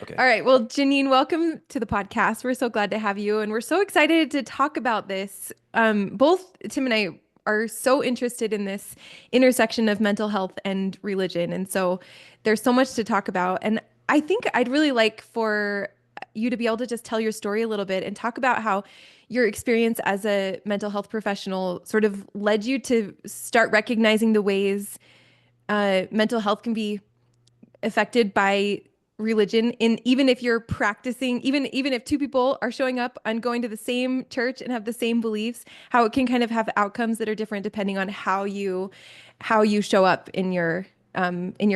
Okay. All right. Well, Janeen, welcome to the podcast. We're so glad to have you, and we're so excited to talk about this. Both Tim and I are so interested in this intersection of mental health and religion, and so there's so much to talk about. And I think I'd really like for you to be able to just tell your story a little bit and talk about how your experience as a mental health professional sort of led you to start recognizing the ways mental health can be affected by religion in even if you're practicing even if two people are showing up and going to the same church and have the same beliefs, how it can kind of have outcomes that are different depending on how you show up in your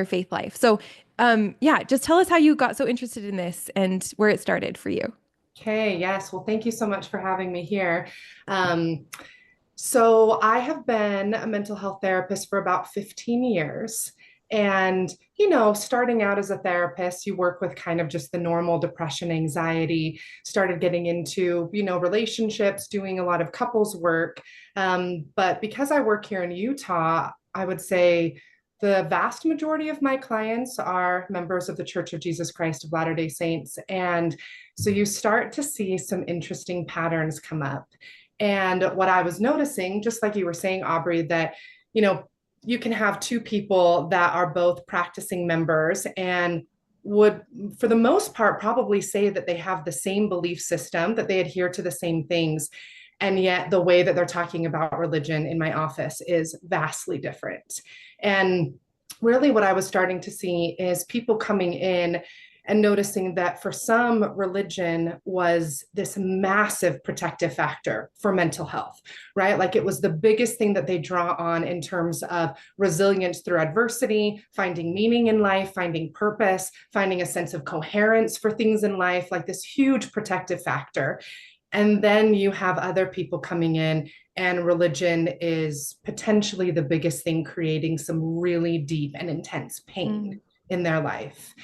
faith life. So yeah, just tell us how you got so interested in this and where it started for you. Okay, yes. Well, thank you so much for having me here. Um, so, I have been a mental health therapist for about 15 years. And, starting out as a therapist, you work with kind of just the normal depression, anxiety, started getting into, relationships, doing a lot of couples work. But because I work here in Utah, I would say the vast majority of my clients are members of the Church of Jesus Christ of Latter-day Saints. And so you start to see some interesting patterns come up. And what I was noticing, just like you were saying, Aubrey, that, you know, you can have two people that are both practicing members and would, for the most part, probably say that they have the same belief system, that they adhere to the same things. And yet, the way that they're talking about religion in my office is vastly different. And really, what I was starting to see is people coming in and noticing that for some, religion was this massive protective factor for mental health, right? Like it was the biggest thing that they draw on in terms of resilience through adversity, finding meaning in life, finding purpose, finding a sense of coherence for things in life, like this huge protective factor. And then you have other people coming in, and religion is potentially the biggest thing creating some really deep and intense pain Mm. in their life.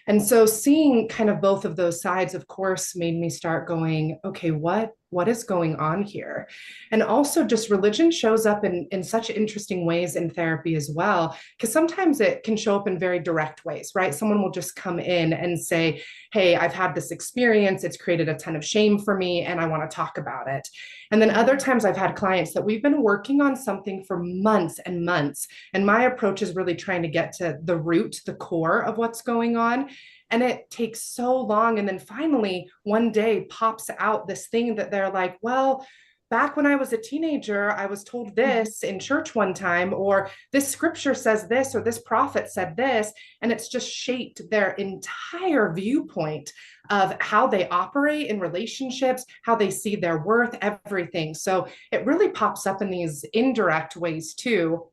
And so seeing kind of both of those sides, of course, made me start going, okay, what is going on here? And also just religion shows up in such interesting ways in therapy as well, because sometimes it can show up in very direct ways, right? Someone will just come in and say, hey, I've had this experience, it's created a ton of shame for me, and I want to talk about it. And then other Mhm. times I've had clients that we've been working on something for months and months. And my approach is really trying to get to the root, the core of what's going on. And it takes so long. And then finally, one day pops out this thing that they're like, well, back when I was a teenager, I was told Mhm. this in church one time, or this scripture says this, or this prophet said this. And it's just shaped their entire viewpoint of how they operate in relationships, how they see their worth, everything. So it really pops up in these indirect ways too.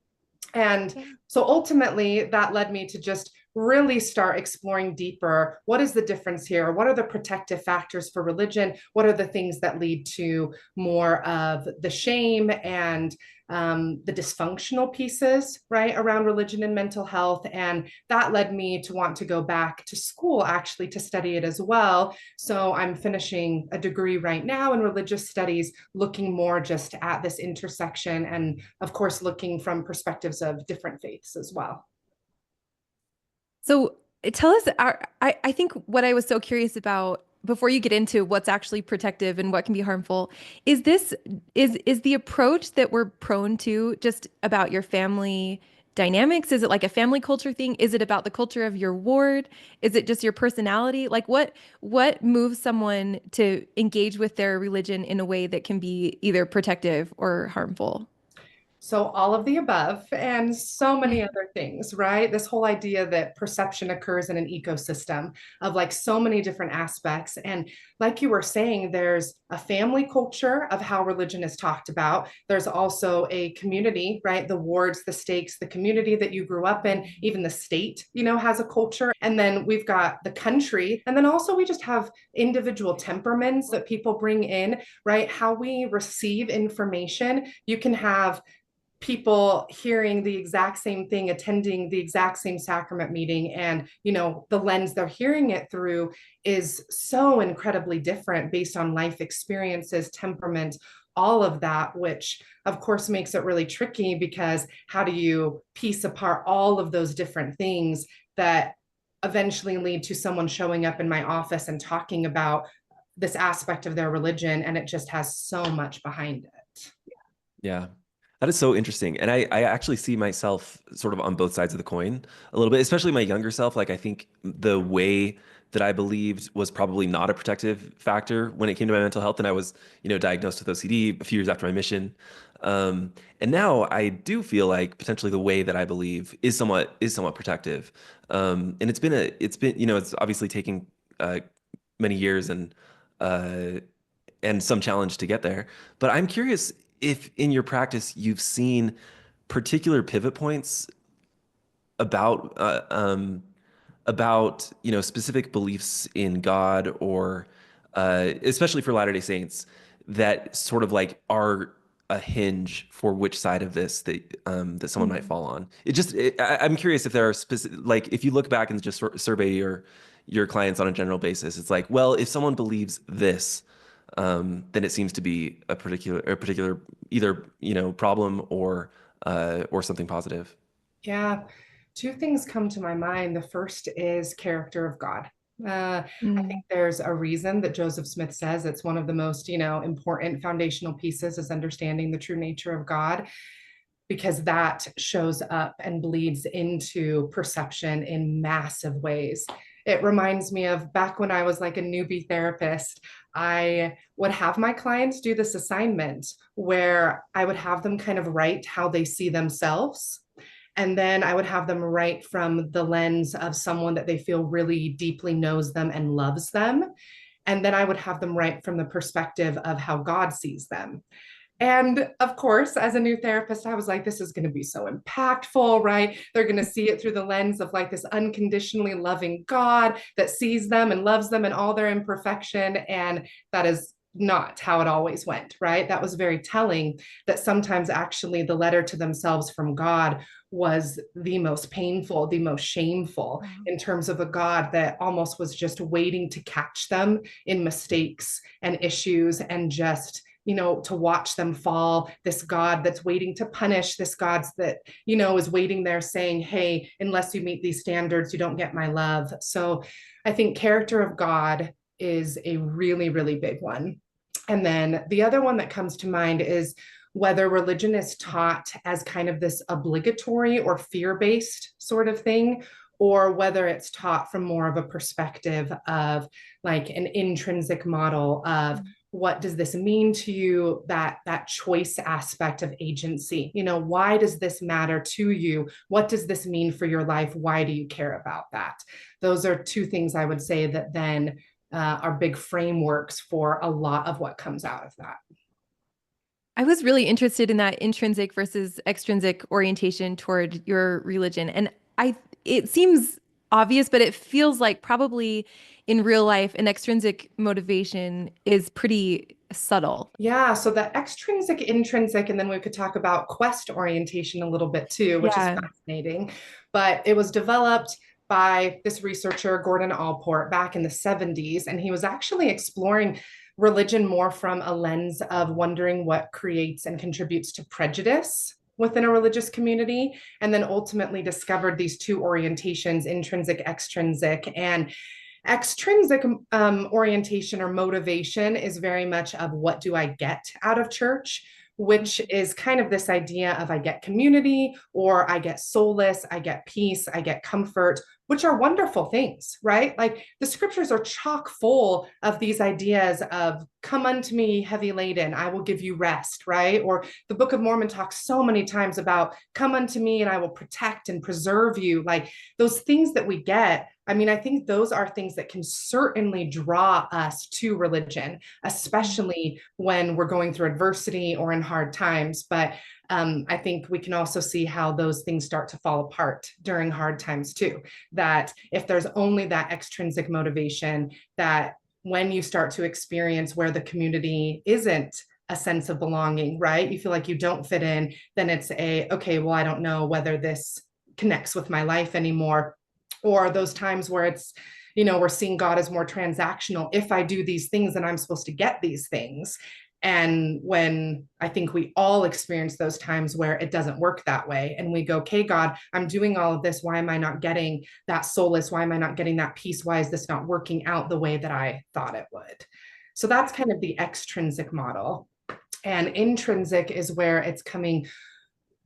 And Yeah. so ultimately, that led me to just really start exploring deeper what is the difference here? What are the protective factors for religion? What are the things that lead to more of the shame and the dysfunctional pieces, right, around religion and mental health? And that led me to want to go back to school actually to study it as well. So I'm finishing a degree right now in religious studies, looking more just at this intersection and, of course, looking from perspectives of different faiths as well. So tell us, I think what I was so curious about before you get into what's actually protective and what can be harmful, is this is the approach that we're prone to just about your family dynamics? Is it like a family culture thing? Is it about the culture of your ward? Is it just your personality? Like what moves someone to engage with their religion in a way that can be either protective or harmful? So, all of the above, and so many other things, right? This whole idea that perception occurs in an ecosystem of like so many different aspects. And like you were saying, there's a family culture of how religion is talked about. There's also a community, right? The wards, the stakes, the community that you grew up in, even the state, has a culture. And then we've got the country. And then also we just have individual temperaments that people bring in, right? How we receive information. You can have people hearing the exact same thing, attending the exact same sacrament meeting, and the lens they're hearing it through is so incredibly different based on life experiences, temperament, all of that, which of course makes it really tricky because how do you piece apart all of those different things that eventually lead to someone showing up in my office and talking about this aspect of their religion, and it just has so much behind it. Yeah. That is so interesting. And I actually see myself sort of on both sides of the coin a little bit, especially my younger self. Like, I think the way that I believed was probably not a protective factor when it came to my mental health. And I was, diagnosed with OCD a few years after my mission. And now I do feel like potentially the way that I believe is somewhat protective. And it's obviously taking many years and some challenge to get there. But I'm curious if in your practice you've seen particular pivot points about specific beliefs in God, or especially for Latter-day Saints, that sort of like are a hinge for which side of this that someone might fall on. I'm curious if there are specific, like, if you look back and just survey your clients on a general basis, it's like, well, if someone believes this, then it seems to be a particular either problem or something positive. Yeah, two things come to my mind. The first is character of God. I think Mm. there's a reason that Joseph Smith says it's one of the most, important foundational pieces is understanding the true nature of God, because that shows up and bleeds into perception in massive ways. It reminds me of back when I was like a newbie therapist. I would have my clients do this assignment where I would have them kind of write how they see themselves. And then I would have them write from the lens of someone that they feel really deeply knows them and loves them. And then I would have them write from the perspective of how God sees them. And of course, as a new therapist, I was like, this is going to be so impactful, right? They're going to see it through the lens of like this unconditionally loving God that sees them and loves them and all their imperfection. And that is not how it always went, right? That was very telling that sometimes actually the letter to themselves from God was the most painful, the most shameful, Wow. in terms of a God that almost was just waiting to catch them in mistakes and issues, and just to watch them fall. This God that's waiting to punish, this God that, is waiting there saying, hey, unless you meet these standards, you don't get my love. So I think character of God is a really, really big one. And then the other one that comes to mind is whether religion is taught as kind of this obligatory or fear based sort of thing, or whether it's taught from more of a perspective of like an intrinsic model of what does this mean to you, that choice aspect of agency. Why does this matter to you? What does this mean for your life? Why do you care about that? Those are two things I would say that then are big frameworks for a lot of what comes out of that. I was really interested in that intrinsic versus extrinsic orientation toward your religion. And it seems obvious, but it feels like probably in real life, an extrinsic motivation is pretty subtle. Yeah, so the extrinsic, intrinsic, and then we could talk about quest orientation a little bit too, which is Yeah. fascinating. But it was developed by this researcher, Gordon Allport, back in the 70s. And he was actually exploring religion more from a lens of wondering what creates and contributes to prejudice within a religious community, and then ultimately discovered these two orientations, intrinsic, extrinsic. And extrinsic orientation or motivation is very much of what do I get out of church, which is kind of this idea of I get community, or I get solace, I get peace, I get comfort, which are wonderful things, right? Like the scriptures are chock full of these ideas of come unto me heavy laden, I will give you rest, right? Or the Book of Mormon talks so many times about come unto me and I will protect and preserve you. Like those things that we get, I mean, I think those are things that can certainly draw us to religion, especially when we're going through adversity or in hard times. But I think we can also see how those things start to fall apart during hard times too. That if there's only that extrinsic motivation, that when you start to experience where the community isn't a sense of belonging, right? You feel like you don't fit in, then it's okay, well, I don't know whether this connects with my life anymore. Or those times where it's, we're seeing God as more transactional. If I do these things, then I'm supposed to get these things. And when I think we all experience those times where it doesn't work that way, and we go, okay, God, I'm doing all of this. Why am I not getting that solace? Why am I not getting that peace? Why is this not working out the way that I thought it would? So that's kind of the extrinsic model. And intrinsic is where it's coming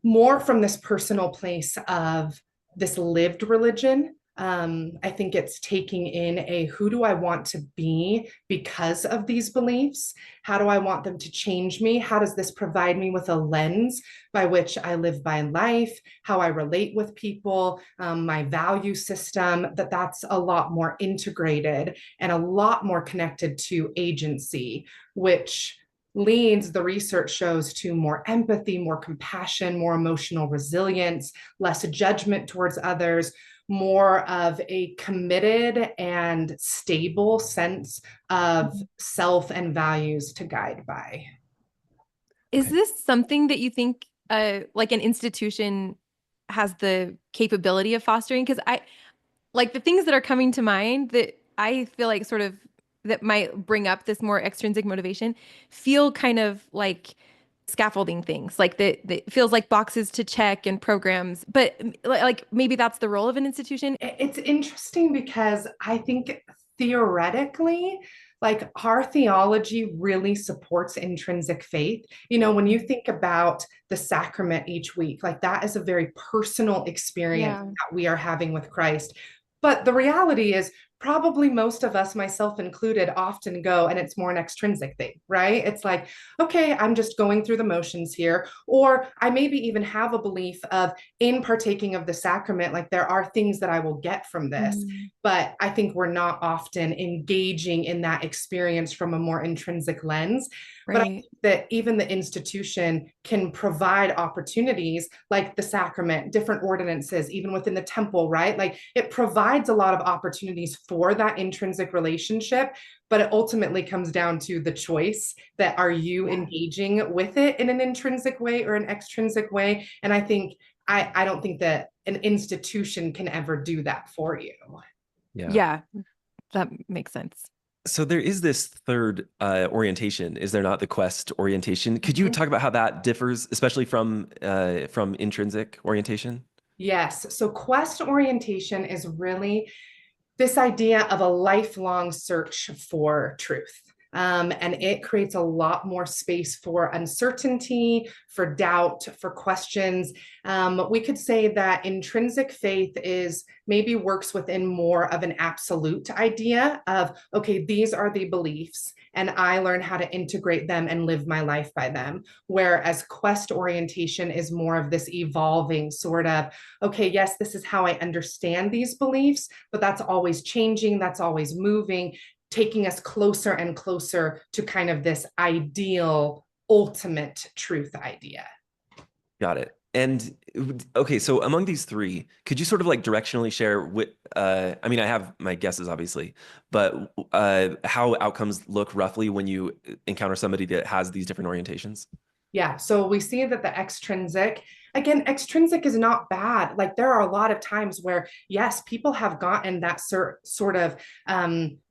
more from this personal place of this lived religion. I think it's taking in a who do I want to be because of these beliefs? How do I want them to change me? How does this provide me with a lens by which I live by life, how I relate with people, my value system? That's a lot more integrated and a lot more connected to agency, which leads, the research shows, to more empathy, more compassion, more emotional resilience, less judgment towards others, more of a committed and stable sense of self and values to guide by. Is this something that you think like an institution has the capability of fostering? Because I like the things that are coming to mind that I feel like sort of that might bring up this more extrinsic motivation feel kind of like scaffolding things, like that feels like boxes to check and programs, but like maybe that's the role of an institution. It's interesting because I think theoretically, like our theology really supports intrinsic faith. You know, when you think about the sacrament each week, like that is a very personal experience Yeah. that we are having with Christ. But the reality is, probably most of us, myself included, often go and it's more an extrinsic thing, right? It's like, okay, I'm just going through the motions here. Or I maybe even have a belief of in partaking of the sacrament, like there are things that I will get from this. Mm, But I think we're not often engaging in that experience from a more intrinsic lens. But I right. think that even the institution can provide opportunities like the sacrament, different ordinances, even within the temple, right? Like it provides a lot of opportunities for that intrinsic relationship, but it ultimately comes down to the choice that are you engaging with it in an intrinsic way or an extrinsic way? And I think I don't think that an institution can ever do that for you. Yeah. Yeah, that makes sense. So there is this third orientation, is there not? The quest orientation. Could you Mhm. talk about how that differs, especially from intrinsic orientation? Yes. So quest orientation is really this idea of a lifelong search for truth. And it creates a lot more space for uncertainty, for doubt, for questions. We could say that intrinsic faith is maybe works within more of an absolute idea of, okay, these are the beliefs, and I learn how to integrate them and live my life by them. Whereas quest orientation is more of this evolving sort of, okay, yes, this is how I understand these beliefs, but that's always changing, that's always moving, taking us closer and closer to kind of this ideal, ultimate truth idea. Got it. And okay, so among these three, could you sort of like directionally share what, I mean, I have my guesses obviously, but how outcomes look roughly when you encounter somebody that has these different orientations? Yeah, so we see that the extrinsic, again, extrinsic is not bad. Like there are a lot of times where, yes, people have gotten that sort of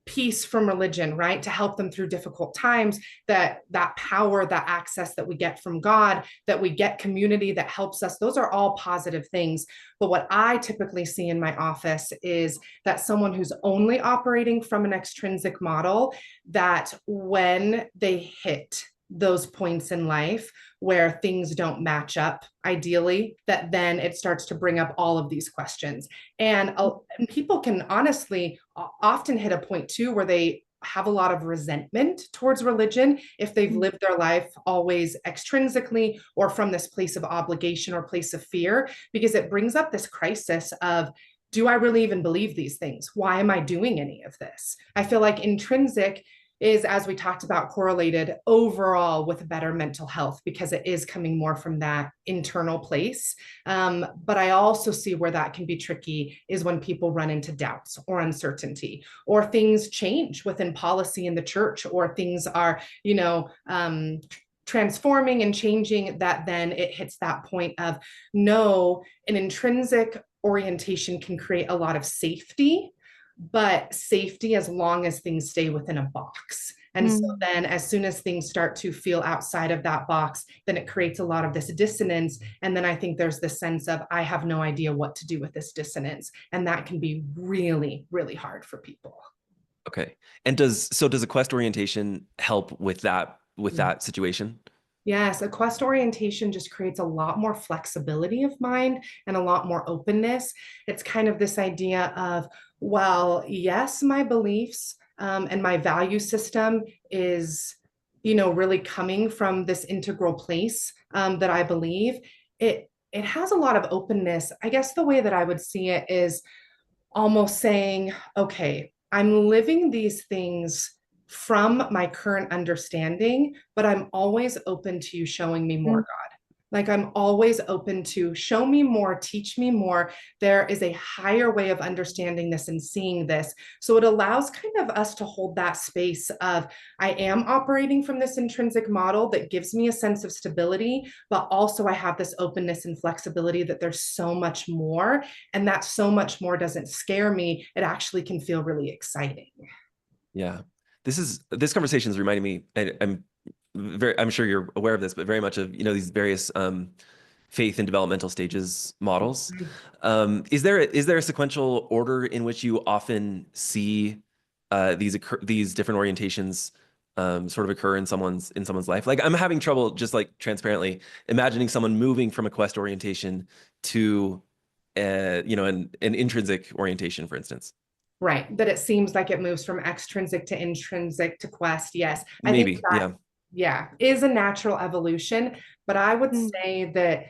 peace from religion, right, to help them through difficult times. That power, that access that we get from God, that we get community that helps us. Those are all positive things. But what I typically see in my office is that someone who's only operating from an extrinsic model, that when they hit those points in life where things don't match up ideally, that then it starts to bring up all of these questions. And people can honestly often hit a point too where they have a lot of resentment towards religion if they've lived their life always extrinsically or from this place of obligation or place of fear, because it brings up this crisis of, do I really even believe these things? Why am I doing any of this? I feel like intrinsic is, as we talked about, correlated overall with better mental health because it is coming more from that internal place. But I also see where that can be tricky is when people run into doubts or uncertainty, or things change within policy in the church, or things are, transforming and changing, that then it hits that point of, no, an intrinsic orientation can create a lot of safety, but safety as long as things stay within a box. And so then as soon as things start to feel outside of that box, then it creates a lot of this dissonance. And then I think there's this sense of, I have no idea what to do with this dissonance. And that can be really, really hard for people. Okay. And does a quest orientation help with that situation? Yes, a quest orientation just creates a lot more flexibility of mind and a lot more openness. It's kind of this idea of, well, yes, my beliefs and my value system is, really coming from this integral place that I believe. It has a lot of openness. I guess the way that I would see it is almost saying, okay, I'm living these things from my current understanding, but I'm always open to you showing me more, God. Like I'm always open to show me more, teach me more. There is a higher way of understanding this and seeing this. So it allows kind of us to hold that space of, I am operating from this intrinsic model that gives me a sense of stability, but also I have this openness and flexibility that there's so much more. And that so much more doesn't scare me. It actually can feel really exciting. Yeah. This conversation is reminding me, and I'm sure you're aware of this, but very much of, these various faith and developmental stages models. Is there a sequential order in which you often see these different orientations sort of occur in someone's life? Like I'm having trouble, just like transparently imagining someone moving from a quest orientation to an intrinsic orientation, for instance. Right. That it seems like it moves from extrinsic to intrinsic to quest. Yes. I think Maybe, that, yeah. yeah, is a natural evolution. But I would say that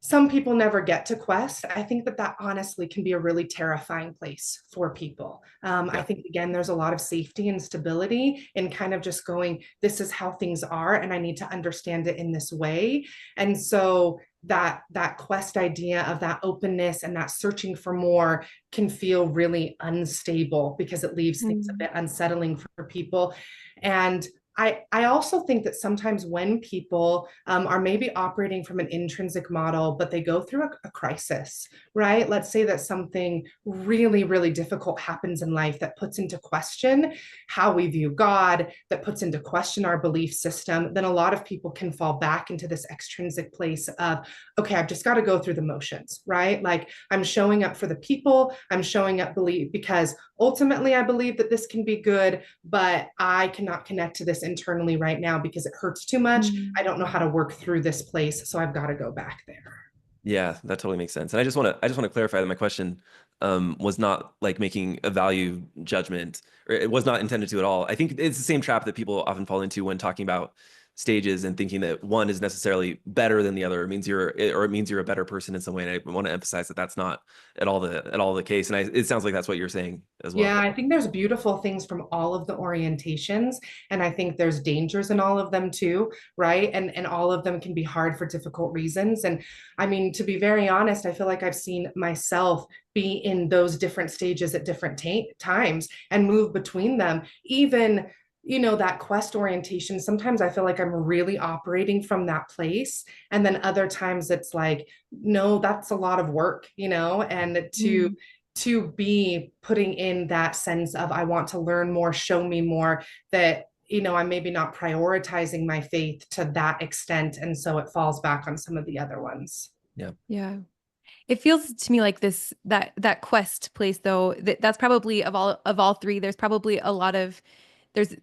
some people never get to quest. I think that honestly can be a really terrifying place for people. I Yeah. think, again, there's a lot of safety and stability in kind of just going, this is how things are, and I need to understand it in this way. And so that quest idea of that openness and that searching for more can feel really unstable because it leaves things a bit unsettling for people. And I also think that sometimes when people are maybe operating from an intrinsic model, but they go through a crisis, right? Let's say that something really, really difficult happens in life that puts into question how we view God, that puts into question our belief system, then a lot of people can fall back into this extrinsic place of, okay, I've just got to go through the motions, right? Like I'm showing up for the people, I'm showing up because ultimately I believe that this can be good, but I cannot connect to this internally right now because it hurts too much. I don't know how to work through this place, so I've got to go back there. Yeah, that totally makes sense. And I just want to clarify that my question was not like making a value judgment, or it was not intended to at all. I think it's the same trap that people often fall into when talking about stages and thinking that one is necessarily better than the other. It means you're a better person in some way. And I want to emphasize that that's not at all the case. And it sounds like that's what you're saying as well. Yeah, I think there's beautiful things from all of the orientations. And I think there's dangers in all of them too, right? And all of them can be hard for difficult reasons. And I mean, to be very honest, I feel like I've seen myself be in those different stages at different times and move between them. Even, that quest orientation, sometimes I feel like I'm really operating from that place. And then other times it's like, no, that's a lot of work, and to be putting in that sense of, I want to learn more, show me more, that I'm maybe not prioritizing my faith to that extent, and so it falls back on some of the other ones. Yeah. It feels to me like that quest place though, that's probably of all three, there's probably a lot of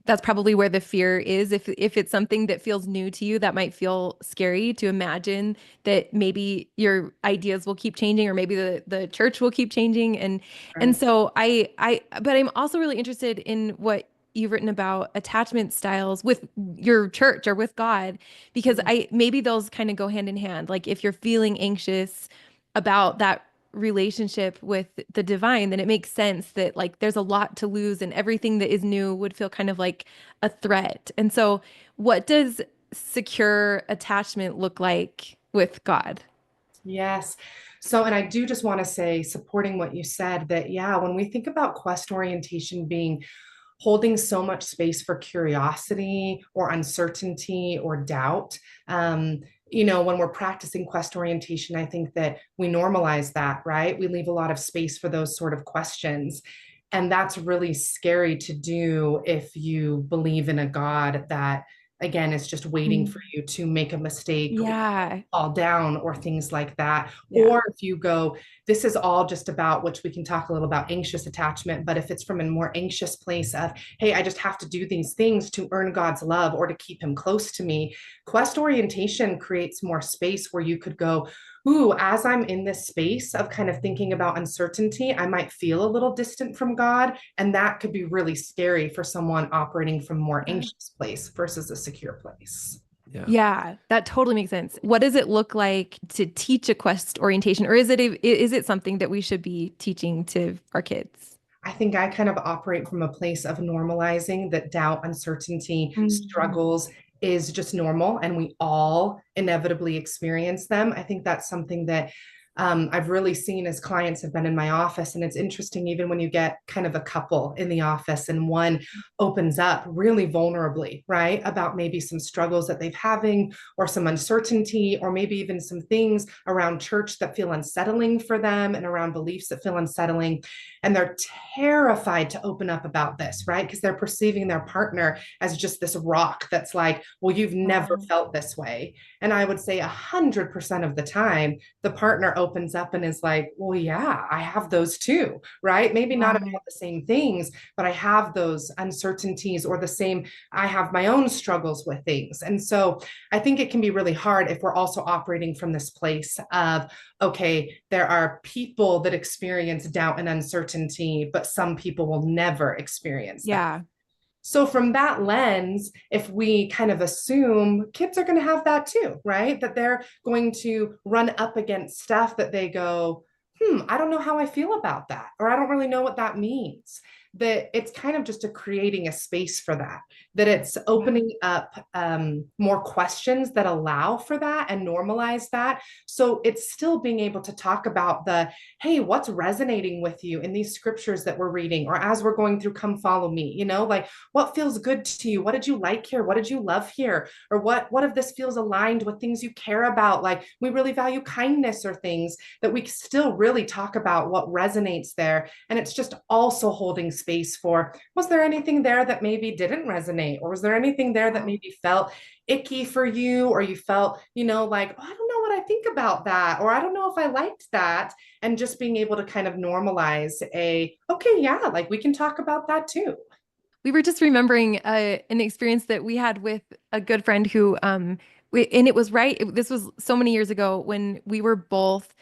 that's probably where the fear is. If it's something that feels new to you, that might feel scary to imagine that maybe your ideas will keep changing, or maybe the church will keep changing. And Right. so but I'm also really interested in what you've written about attachment styles with your church or with God, because I maybe those kind of go hand in hand. Like if you're feeling anxious about that relationship with the divine, then it makes sense that like there's a lot to lose and everything that is new would feel kind of like a threat. And so what does secure attachment look like with God? Yes. So, and I do just want to say, supporting what you said, that, yeah, when we think about quest orientation being holding so much space for curiosity or uncertainty or doubt, when we're practicing quest orientation, I think that we normalize that, right? We leave a lot of space for those sort of questions. And that's really scary to do if you believe in a God that, again, is just waiting for Mm. you to make a mistake, Yeah. fall down, or things like that. Yeah. Or if you go, this is all just about, which we can talk a little about anxious attachment, but if it's from a more anxious place of, hey, I just have to do these things to earn God's love or to keep him close to me, quest orientation creates more space where you could go, ooh, as I'm in this space of kind of thinking about uncertainty, I might feel a little distant from God. And that could be really scary for someone operating from a more Yeah. anxious place versus a secure place. Yeah. Yeah, that totally makes sense. What does it look like to teach a quest orientation, or is it something that we should be teaching to our kids? I think I kind of operate from a place of normalizing that doubt, uncertainty, Mm. struggles is just normal, and we all inevitably experience them. I think that's something that I've really seen as clients have been in my office. And it's interesting, even when you get kind of a couple in the office and one opens up really vulnerably, right, about maybe some struggles that they've having or some uncertainty, or maybe even some things around church that feel unsettling for them and around beliefs that feel unsettling, and they're terrified to open up about this, right? Because they're perceiving their partner as just this rock that's like, well, you've never Wow. felt this way. And I would say 100% of the time, the partner opens up and is like, well, yeah, I have those too, right? Maybe not Wow. about the same things, but I have those uncertainties, or the same, I have my own struggles with things. And so I think it can be really hard if we're also operating from this place of, okay, there are people that experience doubt and uncertainty, but some people will never experience that. Yeah. So, from that lens, if we kind of assume kids are going to have that too, right? That they're going to run up against stuff that they go, I don't know how I feel about that, or I don't really know what that means. That it's kind of just creating a space for that, that it's Yeah. opening up more questions that allow for that and normalize that. So it's still being able to talk about the, hey, what's resonating with you in these scriptures that we're reading, or as we're going through Come Follow Me, like what feels good to you? What did you like here? What did you love here? Or what if this feels aligned with things you care about? Like we really value kindness, or things that we still really talk about what resonates there. And it's just also holding space for, was there anything there that maybe didn't resonate? Or was there anything there that Wow. maybe felt icky for you? Or you felt, like, oh, I don't know what I think about that. Or I don't know if I liked that. And just being able to kind of normalize okay, yeah, like we can talk about that too. We were just remembering an experience that we had with a good friend who, and it was this was so many years ago when we were both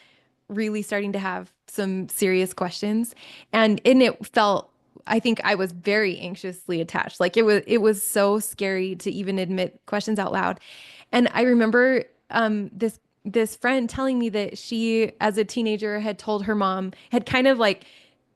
really starting to have some serious questions, and it felt, I think I was very anxiously attached. Like it was so scary to even admit questions out loud. And I remember this friend telling me that she, as a teenager, had told her mom, had kind of like,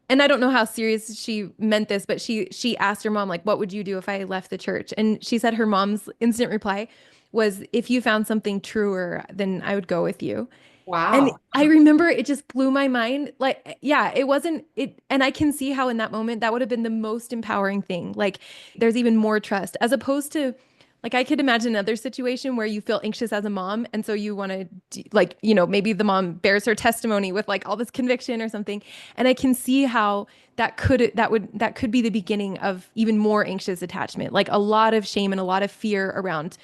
and I don't know how serious she meant this, but she asked her mom, like, what would you do if I left the church? And she said her mom's instant reply was, if you found something truer, then I would go with you. And Wow. I remember it just blew my mind. Like, yeah, it wasn't it. And I can see how in that moment that would have been the most empowering thing. Like, there's even more trust as opposed to, like, I could imagine another situation where you feel anxious as a mom. And so you want to, like, maybe the mom bears her testimony with like all this conviction or something. And I can see how that could be the beginning of even more anxious attachment, like a lot of shame and a lot of fear around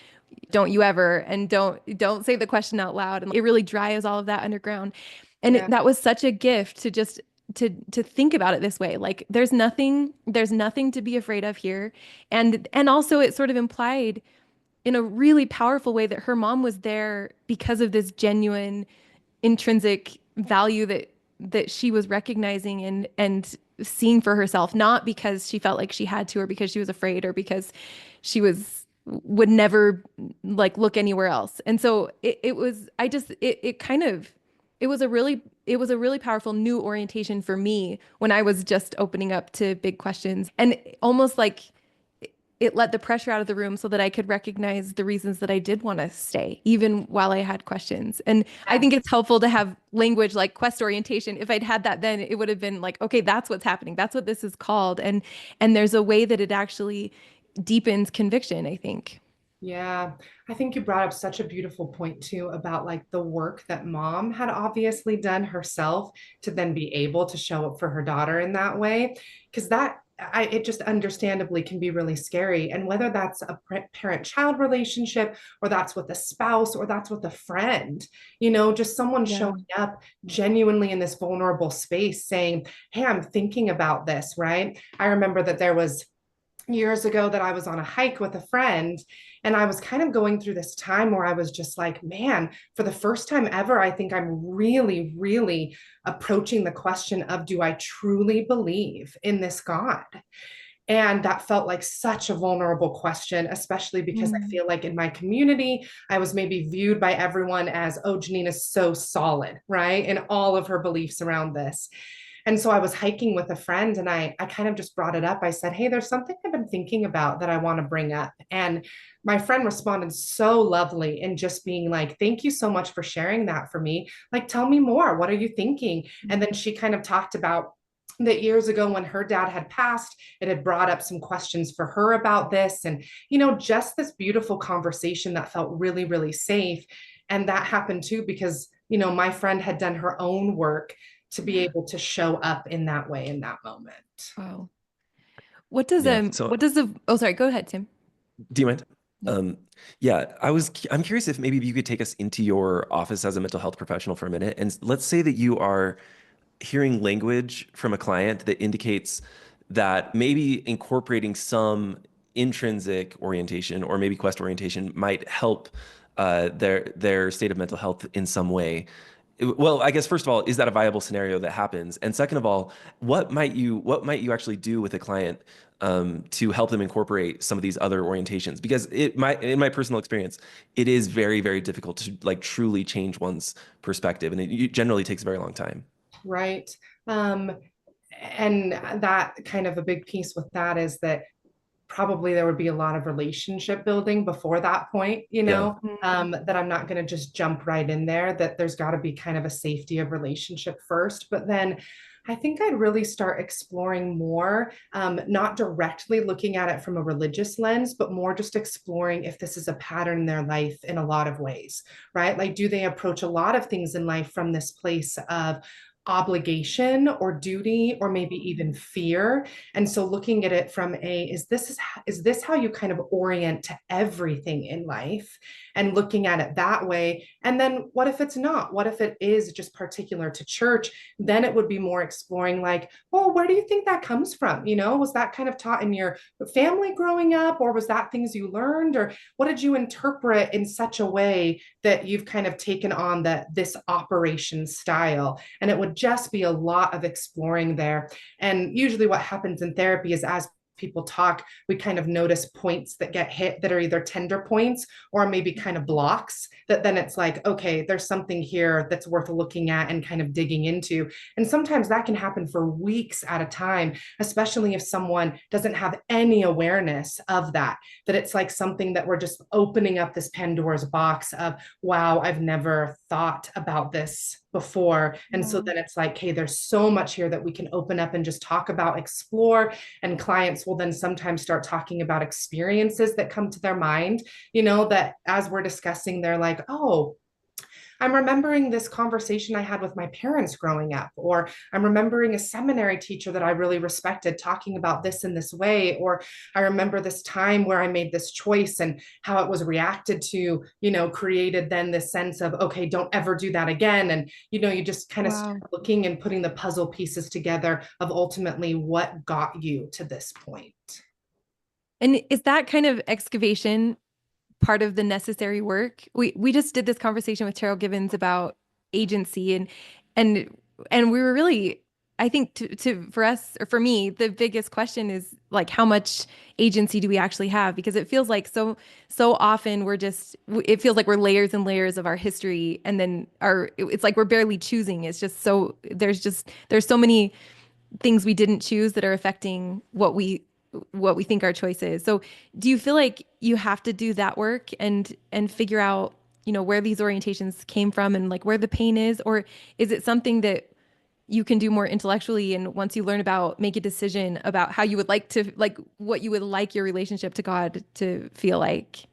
don't you ever, and don't say the question out loud, and it really drives all of that underground. And Yeah. that was such a gift to just to think about it this way, like there's nothing to be afraid of here. And also it sort of implied in a really powerful way that her mom was there because of this genuine intrinsic value that she was recognizing and seeing for herself, not because she felt like she had to, or because she was afraid, or because she would never like look anywhere else. And so it was, I just it kind of it was a really powerful new orientation for me when I was just opening up to big questions, and almost like it let the pressure out of the room so that I could recognize the reasons that I did want to stay, even while I had questions. And I think it's helpful to have language like quest orientation. If I'd had that then, it would have been like, okay, that's what's happening. That's what this is called. And there's a way that it actually deepens conviction, I think. Yeah, I think you brought up such a beautiful point too about like the work that mom had obviously done herself to then be able to show up for her daughter in that way. Because it just understandably can be really scary. And whether that's a parent-child relationship, or that's with a spouse, or that's with a friend, just someone Yeah. showing up genuinely in this vulnerable space saying, "Hey, I'm thinking about this," right? I remember that there was years ago that I was on a hike with a friend, and I was kind of going through this time where I was just like, man, for the first time ever, I think I'm really, really approaching the question of, do I truly believe in this God? And that felt like such a vulnerable question, especially because I Mm. feel like in my community, I was maybe viewed by everyone as, oh, Janeen is so solid, right? In all of her beliefs around this. And so I was hiking with a friend, and I kind of just brought it up. I said, "Hey, there's something I've been thinking about that I want to bring up." And my friend responded so lovely and just being like, "Thank you so much for sharing that for me. Like, tell me more. What are you thinking?" And then she kind of talked about that years ago when her dad had passed, it had brought up some questions for her about this. And, just this beautiful conversation that felt really, really safe. And that happened too because, my friend had done her own work to be Yeah. able to show up in that way in that moment. Wow. Yeah. So What does the oh sorry, go ahead, Tim. do you mind? No. Um, yeah, I'm curious if maybe you could take us into your office as a mental health professional for a minute. And let's say that you are hearing language from a client that indicates that maybe incorporating some intrinsic orientation or maybe quest orientation might help their state of mental health in some way. Well, I guess first of all, is that a viable scenario that happens? And second of all, what might you actually do with a client to help them incorporate some of these other orientations? Because in my personal experience, it is very, very difficult to like truly change one's perspective, and it generally takes a very long time. Right. Um, and that kind of a big piece with that is that probably there would be a lot of relationship building before that point, Yeah. that I'm not going to just jump right in there, that there's got to be kind of a safety of relationship first. But then I think I'd really start exploring more, not directly looking at it from a religious lens, but more just exploring if this is a pattern in their life in a lot of ways, right? Like, do they approach a lot of things in life from this place of obligation or duty or maybe even fear? And so looking at it from is this how you kind of orient to everything in life, and looking at it that way? And then what if it's not? What if it is just particular to church? Then it would be more exploring like, well, where do you think that comes from? Was that kind of taught in your family growing up, or was that things you learned, or what did you interpret in such a way that you've kind of taken on this operation style? And it would just be a lot of exploring there. And usually what happens in therapy is, as people talk, we kind of notice points that get hit that are either tender points or maybe kind of blocks, that then it's like, okay, there's something here that's worth looking at and kind of digging into. And sometimes that can happen for weeks at a time, especially if someone doesn't have any awareness of that it's like something that we're just opening up this Pandora's box of, wow, I've never thought about this before. And so Yeah. then it's like, hey, there's so much here that we can open up and just talk about, explore. And clients will then sometimes start talking about experiences that come to their mind, that as we're discussing, they're like, oh, I'm remembering this conversation I had with my parents growing up, or I'm remembering a seminary teacher that I really respected talking about this in this way, or I remember this time where I made this choice and how it was reacted to, created then this sense of, okay, don't ever do that again. And, you just kind of start Wow. looking and putting the puzzle pieces together of ultimately what got you to this point. And is that kind of excavation part of the necessary work? We just did this conversation with Terrell Gibbons about agency and and we were really, I think to for us or for me, the biggest question is like how much agency do we actually have? Because it feels like so often it feels like we're layers and layers of our history, and then it's like we're barely choosing. It's just so there's so many things we didn't choose that are affecting what we think our choice is. So do you feel like you have to do that work and figure out, where these orientations came from and like where the pain is? Or is it something that you can do more intellectually, and once you learn about, make a decision about how you would like to, like what you would like your relationship to God to feel like?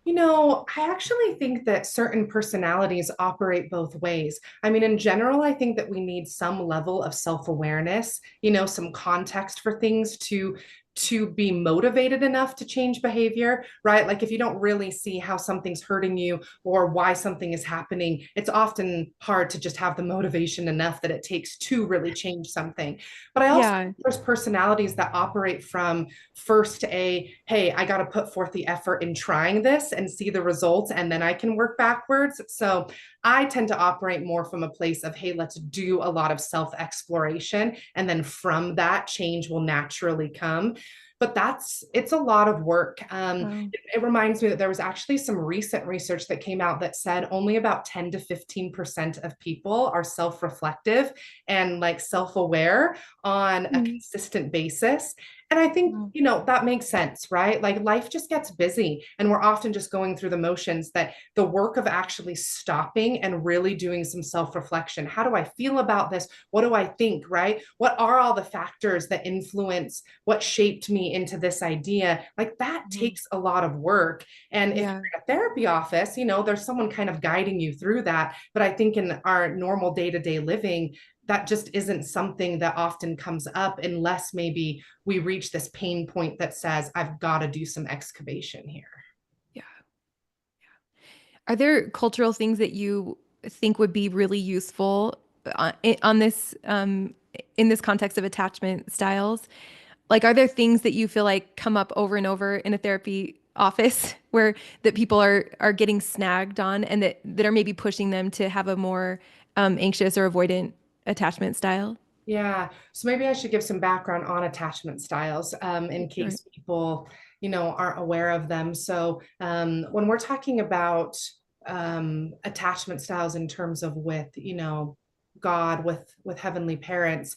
I actually think that certain personalities operate both ways. I mean, in general, I think that we need some level of self-awareness, some context for things to be motivated enough to change behavior, right? Like if you don't really see how something's hurting you or why something is happening, it's often hard to just have the motivation enough that it takes to really change something. But I also Yeah. think there's personalities that operate from first hey, I got to put forth the effort in trying this and see the results, and then I can work backwards. So I tend to operate more from a place of, hey, let's do a lot of self exploration. And then from that, change will naturally come. But it's a lot of work. Wow. It reminds me that there was actually some recent research that came out that said only about 10 to 15% of people are self reflective and like self aware on a Mm. consistent basis. And I think, Wow. that makes sense, right? Like life just gets busy and we're often just going through the motions, that the work of actually stopping and really doing some self-reflection. How do I feel about this? What do I think, right? What are all the factors that influence what shaped me into this idea? Like that Mm. takes a lot of work. And if Yeah. you're in a therapy office, there's someone kind of guiding you through that. But I think in our normal day-to-day living, that just isn't something that often comes up unless maybe we reach this pain point that says, I've got to do some excavation here. Yeah. Are there cultural things that you think would be really useful on this in this context of attachment styles? Like, are there things that you feel like come up over and over in a therapy office where that people are getting snagged on and that are maybe pushing them to have a more anxious or avoidant attachment style? Yeah. So maybe I should give some background on attachment styles in Sure. case people, aren't aware of them. So when we're talking about attachment styles in terms of with, God, with heavenly parents,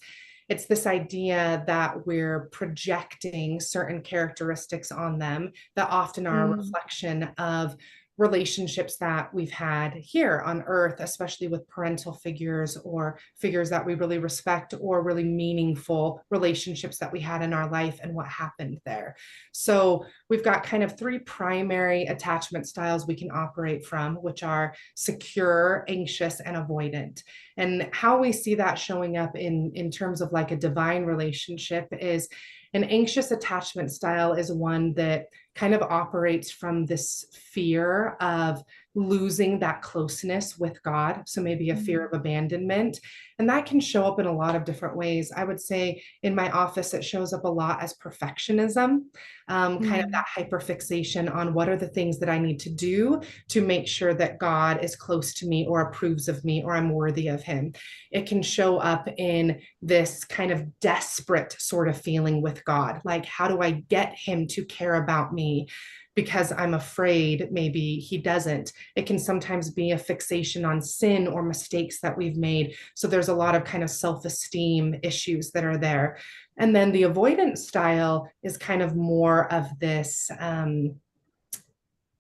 it's this idea that we're projecting certain characteristics on them that often are a Mm. reflection of relationships that we've had here on earth, especially with parental figures or figures that we really respect, or really meaningful relationships that we had in our life and what happened there. So we've got kind of three primary attachment styles we can operate from, which are secure, anxious, and avoidant. And how we see that showing up in terms of like a divine relationship is an anxious attachment style is one that kind of operates from this fear of losing that closeness with God. So maybe a fear Mm. of abandonment. And that can show up in a lot of different ways. I would say in my office, it shows up a lot as perfectionism, kind of Mm. that hyperfixation on what are the things that I need to do to make sure that God is close to me or approves of me or I'm worthy of him. It can show up in this kind of desperate sort of feeling with God. Like, how do I get him to care about me? Because I'm afraid maybe he doesn't. It can sometimes be a fixation on sin or mistakes that we've made. So there's a lot of kind of self esteem issues that are there. And then the avoidance style is kind of more of this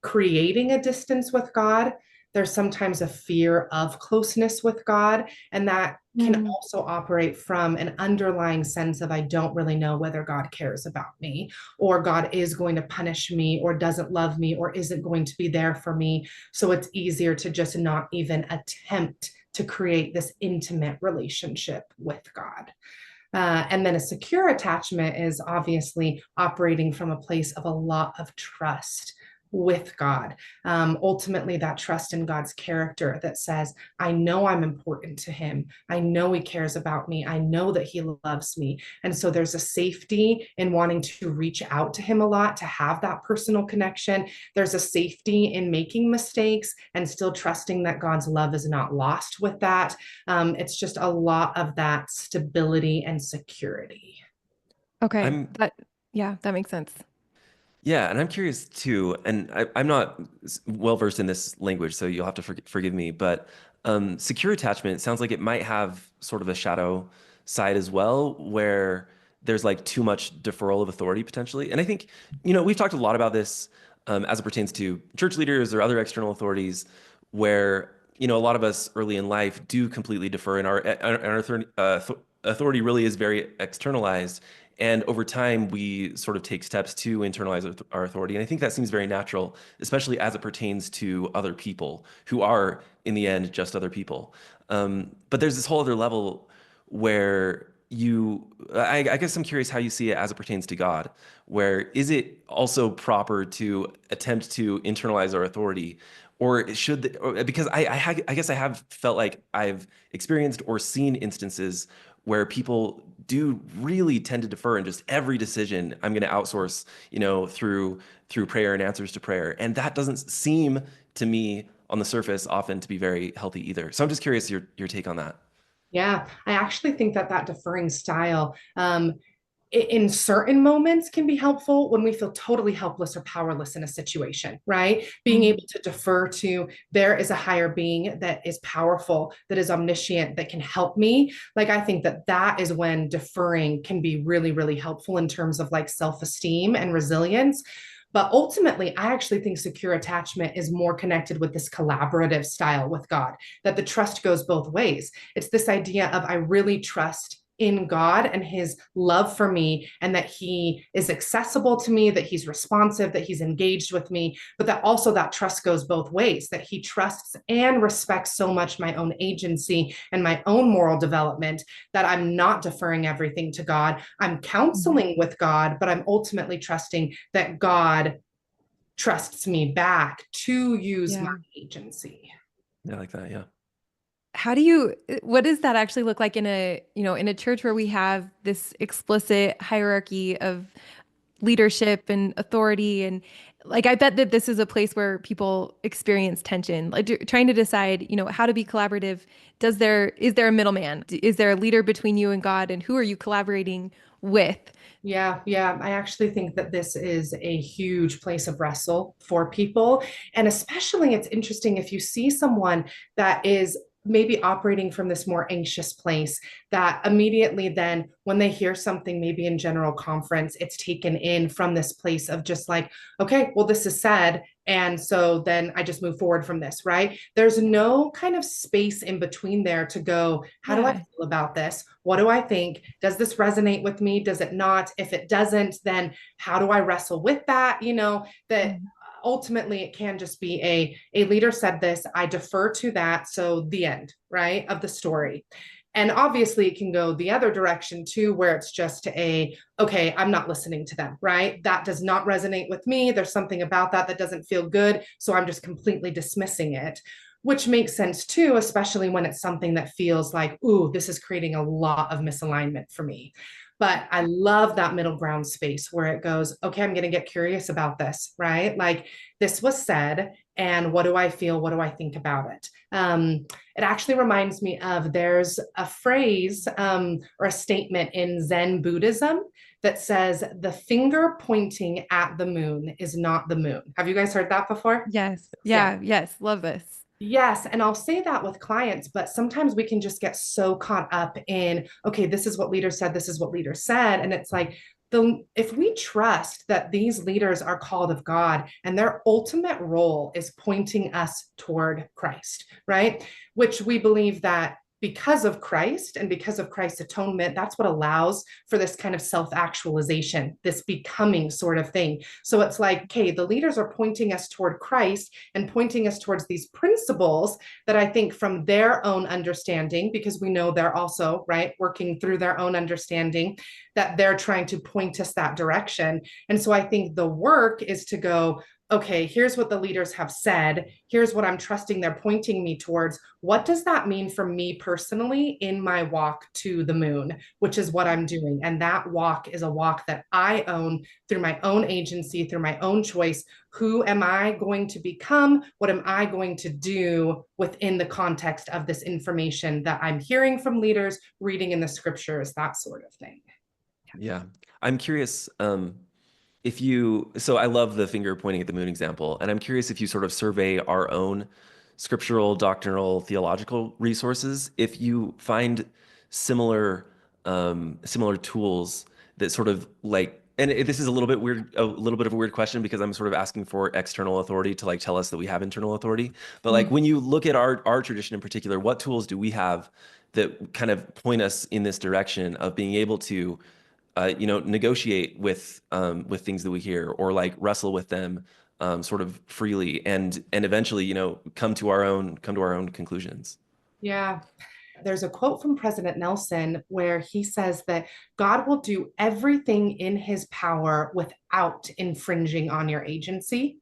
creating a distance with God. There's sometimes a fear of closeness with God, and that can Mm. also operate from an underlying sense of I don't really know whether God cares about me, or God is going to punish me, or doesn't love me, or isn't going to be there for me. So it's easier to just not even attempt to create this intimate relationship with God. And then a secure attachment is obviously operating from a place of a lot of trust with God. Ultimately, that trust in God's character that says, I know I'm important to him. I know he cares about me. I know that he loves me. And so there's a safety in wanting to reach out to him a lot, to have that personal connection. There's a safety in making mistakes and still trusting that God's love is not lost with that. It's just a lot of that stability and security. Okay. I'm Yeah, that makes sense. Yeah, and I'm curious too, and I'm not well versed in this language, so you'll have to forgive me. But secure attachment sounds like it might have sort of a shadow side as well, where there's like too much deferral of authority potentially. And I think, we've talked a lot about this as it pertains to church leaders or other external authorities, where a lot of us early in life do completely defer, and our authority really is very externalized. And over time, we sort of take steps to internalize our authority. And I think that seems very natural, especially as it pertains to other people who are, in the end, just other people. But there's this whole other level where I guess I'm curious how you see it as it pertains to God, where is it also proper to attempt to internalize our authority? Or because I guess I have felt like I've experienced or seen instances where people do really tend to defer in just every decision I'm going to outsource, through prayer and answers to prayer. And that doesn't seem to me on the surface often to be very healthy either. So I'm just curious your take on that. Yeah, I actually think that that deferring style, in certain moments can be helpful when we feel totally helpless or powerless in a situation, right? Being Mm. able to defer to there is a higher being that is powerful, that is omniscient, that can help me. Like, I think that that is when deferring can be really, really helpful in terms of like self-esteem and resilience. But ultimately, I actually think secure attachment is more connected with this collaborative style with God, that the trust goes both ways. It's this idea of I really trust in God and his love for me, and that he is accessible to me, that he's responsive, that he's engaged with me, but that also that trust goes both ways, that he trusts and respects so much my own agency and my own moral development that I'm not deferring everything to God. I'm Mhm. counseling with God, but I'm ultimately trusting that God trusts me back to use my Yeah. agency. Yeah, I like that. Yeah. What does that actually look like in a church where we have this explicit hierarchy of leadership and authority, and like I bet that this is a place where people experience tension, like trying to decide, how to be collaborative. Is there a middleman? Is there a leader between you and God, and who are you collaborating with? Yeah, yeah. I actually think that this is a huge place of wrestle for people. And especially, it's interesting if you see someone that is maybe operating from this more anxious place, that immediately then, when they hear something, maybe in general conference, it's taken in from this place of just like, okay, well, this is said. And so then I just move forward from this, right? There's no kind of space in between there to go, how do I Yeah. feel about this? What do I think? Does this resonate with me? Does it not? If it doesn't, then how do I wrestle with that? That Mhm. ultimately it can just be a leader said this, I defer to that. So the end, right, of the story. And obviously it can go the other direction too, where it's just okay, I'm not listening to them, right? That does not resonate with me. There's something about that that doesn't feel good. So I'm just completely dismissing it, which makes sense too, especially when it's something that feels like, ooh, this is creating a lot of misalignment for me. But I love that middle ground space where it goes, okay, I'm going to get curious about this, right? Like, this was said, and what do I feel? What do I think about it? It actually reminds me of there's a phrase or a statement in Zen Buddhism that says, the finger pointing at the moon is not the moon. Have you guys heard that before? Yes. Yeah. Yeah. Yes. Love this. Yes, and I'll say that with clients, but sometimes we can just get so caught up in, okay, this is what leader said, this is what leader said. And it's like, if we trust that these leaders are called of God and their ultimate role is pointing us toward Christ, right? Which we believe that because of Christ and because of Christ's atonement, that's what allows for this kind of self actualization, this becoming sort of thing. So it's like, okay, the leaders are pointing us toward Christ and pointing us towards these principles that I think from their own understanding, because we know they're also, right, working through their own understanding, that they're trying to point us that direction. And so I think the work is to go, okay, here's what the leaders have said. Here's what I'm trusting they're pointing me towards. What does that mean for me personally in my walk to the moon, which is what I'm doing? And that walk is a walk that I own through my own agency, through my own choice. Who am I going to become? What am I going to do within the context of this information that I'm hearing from leaders, reading in the scriptures, that sort of thing? Yeah. I'm curious, so I love the finger pointing at the moon example, and I'm curious if you sort of survey our own scriptural, doctrinal, theological resources, if you find similar tools that sort of like, and this is a little bit weird, a little bit of a weird question because I'm sort of asking for external authority to like tell us that we have internal authority. But like Mm. when you look at our tradition in particular, what tools do we have that kind of point us in this direction of being able to negotiate with things that we hear, or like wrestle with them sort of freely, and eventually, come to our own conclusions. Yeah. There's a quote from President Nelson where he says that God will do everything in his power without infringing on your agency.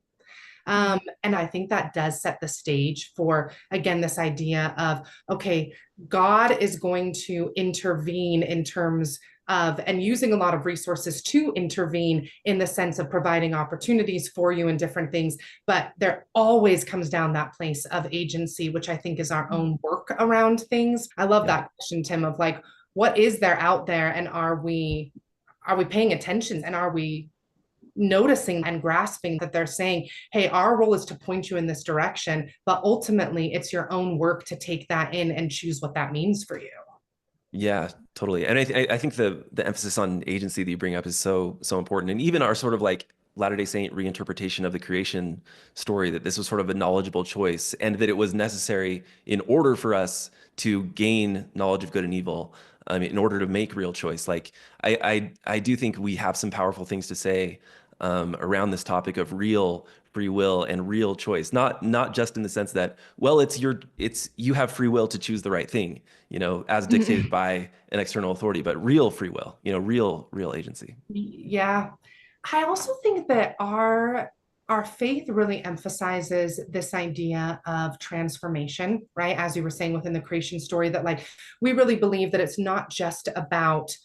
And I think that does set the stage for, again, this idea of, okay, God is going to intervene in terms of, and using a lot of resources to intervene in the sense of providing opportunities for you and different things. But there always comes down that place of agency, which I think is our own work around things. I love Yeah. that question, Tim, of like, what is there out there, and are we paying attention, and are we noticing and grasping that they're saying, hey, our role is to point you in this direction, but ultimately it's your own work to take that in and choose what that means for you. Yeah, totally. And I think the emphasis on agency that you bring up is so important. And even our sort of like Latter-day Saint reinterpretation of the creation story, that this was sort of a knowledgeable choice, and that it was necessary in order for us to gain knowledge of good and evil, in order to make real choice. Like I do think we have some powerful things to say around this topic of real free will and real choice. Not just in the sense that, well, it's you have free will to choose the right thing, as dictated by an external authority, but real free will, real agency. Yeah. I also think that our faith really emphasizes this idea of transformation, right? As you were saying within the creation story, that like we really believe that it's not just about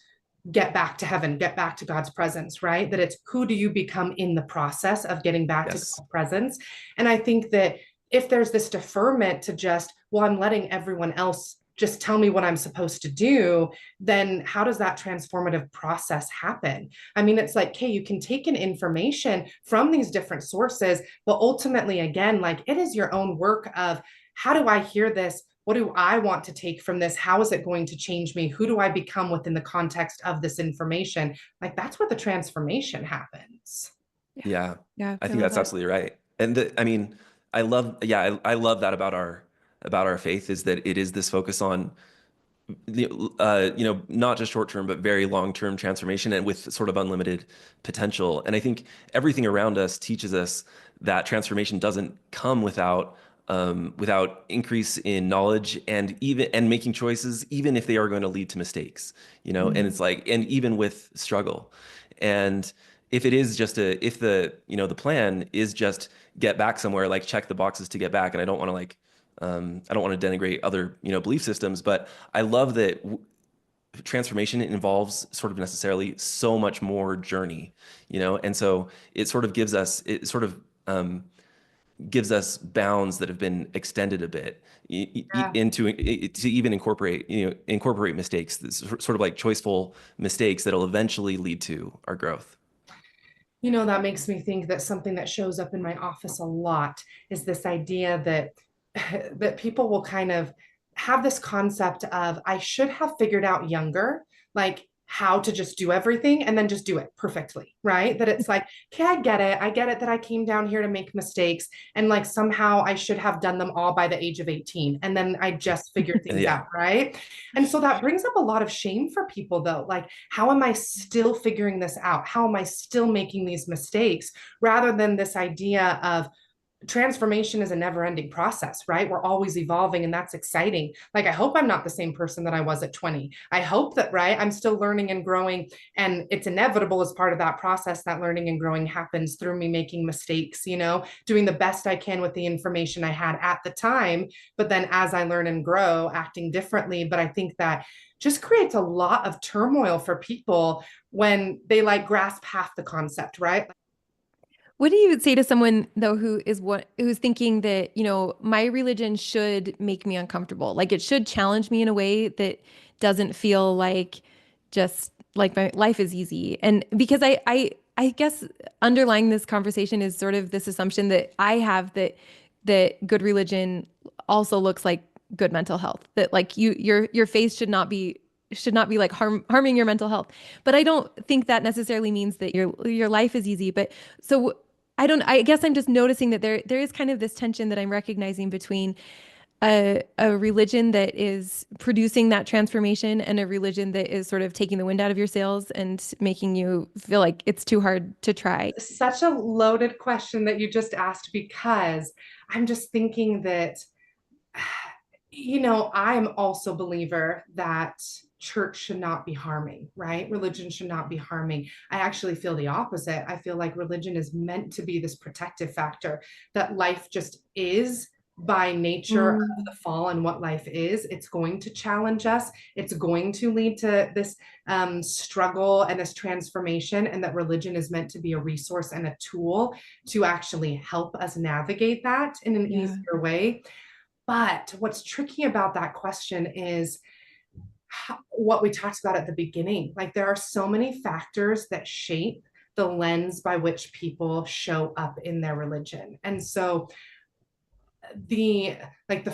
get back to heaven, get back to God's presence, right? That it's who do you become in the process of getting back to Yes. God's presence. And I think that if there's this deferment to just, well, I'm letting everyone else just tell me what I'm supposed to do, then how does that transformative process happen? I mean, it's like, okay, you can take in information from these different sources, but ultimately, again, like it is your own work of how do I hear this? What do I want to take from this? How is it going to change me? Who do I become within the context of this information? Like that's where the transformation happens. Yeah. Yeah, Yeah. I I think love that's that. absolutely right. And I mean, I love that about our faith, is that it is this focus on not just short term, but very long term transformation, and with sort of unlimited potential. And I think everything around us teaches us that transformation doesn't come without increase in knowledge, and making choices, even if they are going to lead to mistakes, and it's like, and even with struggle. And if it is just if the plan is just get back somewhere, like check the boxes to get back, and I don't want to denigrate other, belief systems, but I love that transformation involves sort of necessarily so much more journey, and so it sort of gives us bounds that have been extended a bit, Yeah. to even incorporate mistakes, sort of like choiceful mistakes that'll eventually lead to our growth. You know, that makes me think that something that shows up in my office a lot is this idea that that people will kind of have this concept of I should have figured out younger, like how to just do everything and then just do it perfectly, right? That it's like, okay, I get it. I get it that I came down here to make mistakes and like somehow I should have done them all by the age of 18 and then I just figured And things yeah, out, right? And so that brings up a lot of shame for people though. Like, how am I still figuring this out? How am I still making these mistakes? Rather than this idea of transformation is a never ending process, right? We're always evolving and that's exciting. Like, I hope I'm not the same person that I was at 20. I hope that, right, I'm still learning and growing. And it's inevitable as part of that process that learning and growing happens through me making mistakes, doing the best I can with the information I had at the time. But then as I learn and grow, acting differently. But I think that just creates a lot of turmoil for people when they like grasp half the concept, right? What do you say to someone though who's thinking that, my religion should make me uncomfortable? Like it should challenge me in a way that doesn't feel like just like my life is easy. And because I guess underlying this conversation is sort of this assumption that I have that good religion also looks like good mental health. That like your faith should not be like harming your mental health. But I don't think that necessarily means that your life is easy. But so I guess I'm just noticing that there is kind of this tension that I'm recognizing between a religion that is producing that transformation and a religion that is sort of taking the wind out of your sails and making you feel like it's too hard to try? Such a loaded question that you just asked, because I'm just thinking that, I'm also a believer that church should not be harming, right? Religion should not be harming. I actually feel the opposite. I feel like religion is meant to be this protective factor, that life just is by nature of Mm, the fall and what life is. It's going to challenge us. It's going to lead to this struggle and this transformation, and that religion is meant to be a resource and a tool to actually help us navigate that in an yeah. easier way. But what's tricky about that question is what we talked about at the beginning. Like, there are so many factors that shape the lens by which people show up in their religion. And so the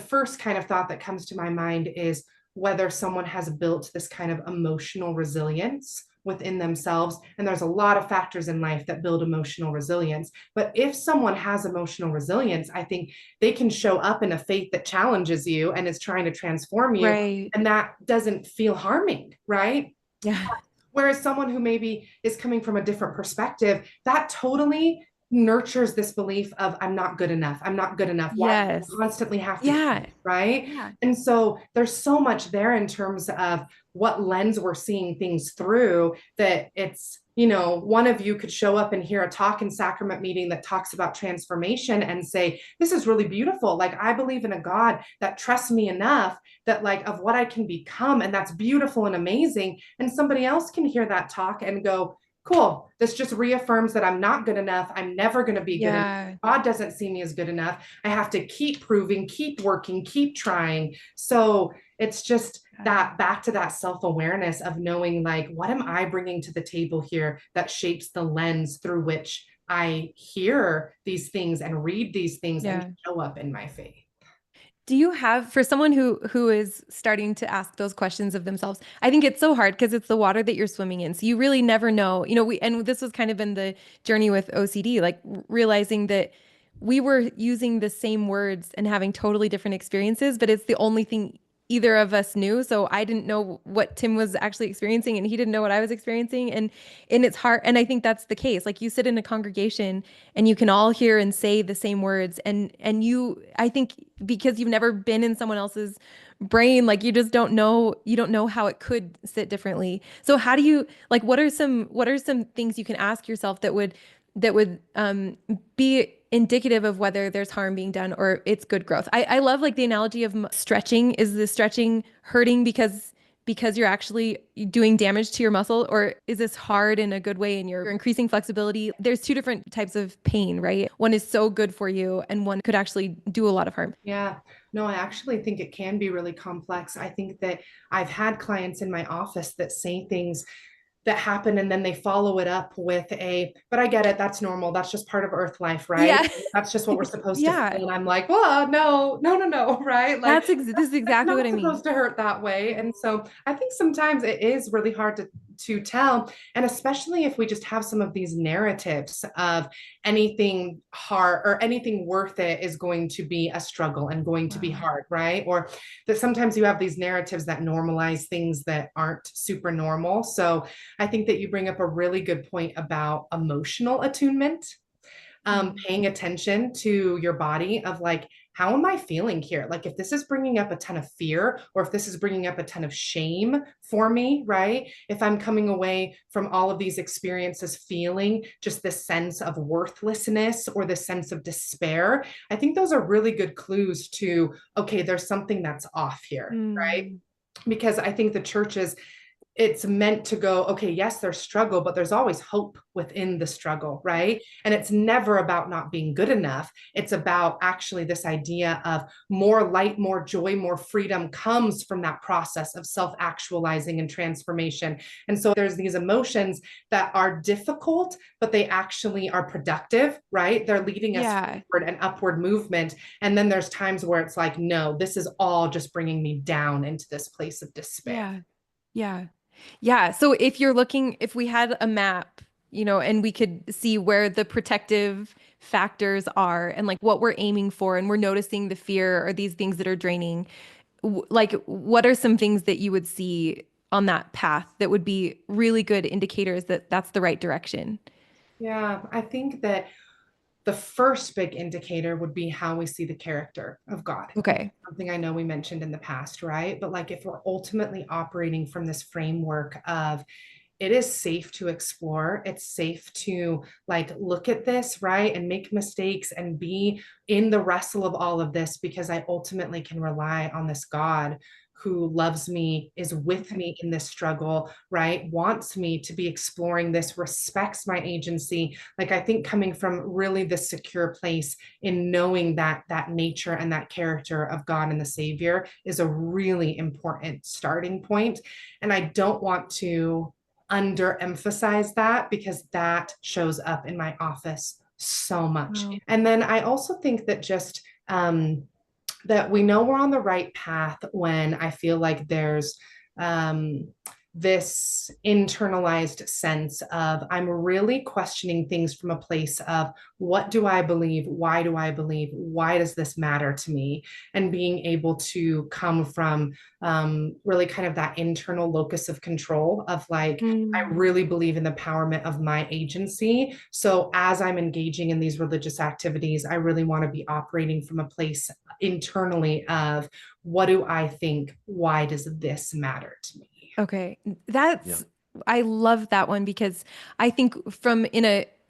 first kind of thought that comes to my mind is whether someone has built this kind of emotional resilience within themselves. And there's a lot of factors in life that build emotional resilience. But if someone has emotional resilience, I think they can show up in a faith that challenges you and is trying to transform you. Right. And that doesn't feel harming, right? Yeah. Whereas someone who maybe is coming from a different perspective, that totally nurtures this belief of, I'm not good enough. I'm not good enough. Why do Yes. I constantly have to Yeah. change, right? Yeah. And so there's so much there in terms of what lens we're seeing things through, that it's, one of you could show up and hear a talk in sacrament meeting that talks about transformation and say, this is really beautiful. Like, I believe in a God that trusts me enough that, like, of what I can become. And that's beautiful and amazing. And somebody else can hear that talk and go, cool, this just reaffirms that I'm not good enough. I'm never going to be good enough. Yeah. God doesn't see me as good enough. I have to keep proving, keep working, keep trying. So it's just that, back to that self-awareness of knowing, like, what am I bringing to the table here that shapes the lens through which I hear these things and read these things and Yeah. show up in my faith. Do you have, for someone who is starting to ask those questions of themselves, I think it's so hard because it's the water that you're swimming in. So you really never know. And this was kind of in the journey with OCD, like realizing that we were using the same words and having totally different experiences, but it's the only thing either of us knew. So I didn't know what Tim was actually experiencing and he didn't know what I was experiencing. And it's hard. And I think that's the case. Like, you sit in a congregation and you can all hear and say the same words, and I think because you've never been in someone else's brain, like, you don't know how it could sit differently. So how do you, like, what are some things you can ask yourself that would be indicative of whether there's harm being done or it's good growth? I love, like, the analogy of stretching. Is the stretching hurting because you're actually doing damage to your muscle, or is this hard in a good way and you're increasing flexibility? There's two different types of pain, right? One is so good for you and one could actually do a lot of harm. Yeah, no, I actually think it can be really complex. I think that I've had clients in my office that say things that happen and then they follow it up with but I get it, that's normal, that's just part of earth life, right? Yeah. That's just what we're supposed to Yeah. feel. And I'm like, well, no, no, no, no, right? Like, This is it's exactly what not I mean. supposed to hurt that way. And so I think sometimes it is really hard to tell, and especially if we just have some of these narratives of anything hard or anything worth it is going to be a struggle and going to be Wow. hard, right? Or that sometimes you have these narratives that normalize things that aren't super normal. So I think that you bring up a really good point about emotional attunement, Mm. paying attention to your body of, like, how am I feeling here? Like, if this is bringing up a ton of fear, or if this is bringing up a ton of shame for me, right? If I'm coming away from all of these experiences feeling just this sense of worthlessness or this sense of despair, I think those are really good clues to, okay, there's something that's off here, right? Mm. Because I think the church is, it's meant to go, okay, yes, there's struggle, but there's always hope within the struggle, right? And it's never about not being good enough. It's about actually this idea of more light, more joy, more freedom comes from that process of self-actualizing and transformation. And so there's these emotions that are difficult, but they actually are productive, right? They're leading us Yeah. forward and upward movement. And then there's times where it's like, no, this is all just bringing me down into this place of despair. Yeah. Yeah. Yeah. So if we had a map, and we could see where the protective factors are and like what we're aiming for, and we're noticing the fear or these things that are draining. Like, what are some things that you would see on that path that would be really good indicators that that's the right direction? Yeah, I think that the first big indicator would be how we see the character of God. Okay. Something I know we mentioned in the past, right? But like if we're ultimately operating from this framework of it is safe to explore. It's safe to like look at this, right? And make mistakes and be in the wrestle of all of this because I ultimately can rely on this God who loves me, is with Okay. me in this struggle, right? Wants me to be exploring this, respects my agency. Like I think coming from really this secure place in knowing that nature and that character of God and the Savior is a really important starting point. And I don't want to underemphasize that because that shows up in my office so much. Wow. And then I also think that just that we know we're on the right path when I feel like there's um, this internalized sense of I'm really questioning things from a place of what do I believe? Why do I believe? Why does this matter to me? And being able to come from really kind of that internal locus of control of like, I Mm. really believe in the empowerment of my agency. So as I'm engaging in these religious activities, I really want to be operating from a place internally of what do I think? Why does this matter to me? Okay. Yeah. I love that one because I think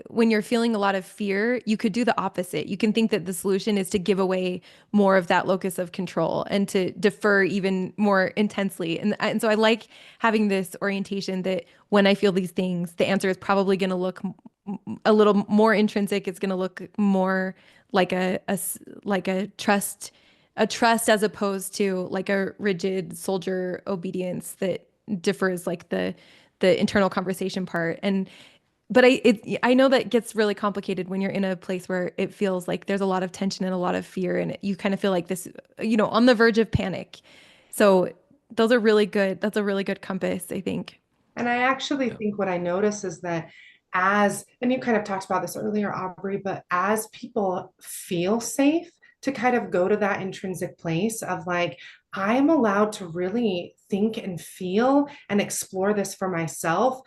when you're feeling a lot of fear, you could do the opposite. You can think that the solution is to give away more of that locus of control and to defer even more intensely. And so I like having this orientation that when I feel these things, the answer is probably going to look a little more intrinsic. It's going to look more like like a trust as opposed to like a rigid soldier obedience that differs, like the internal conversation part. And but I know that gets really complicated when you're in a place where it feels like there's a lot of tension and a lot of fear, and you kind of feel like this, on the verge of panic. So those are really good. That's a really good compass, I think. And I actually Yeah. think what I notice is that and you kind of talked about this earlier, Aubrey, but as people feel safe to kind of go to that intrinsic place of like, I am allowed to really think and feel and explore this for myself.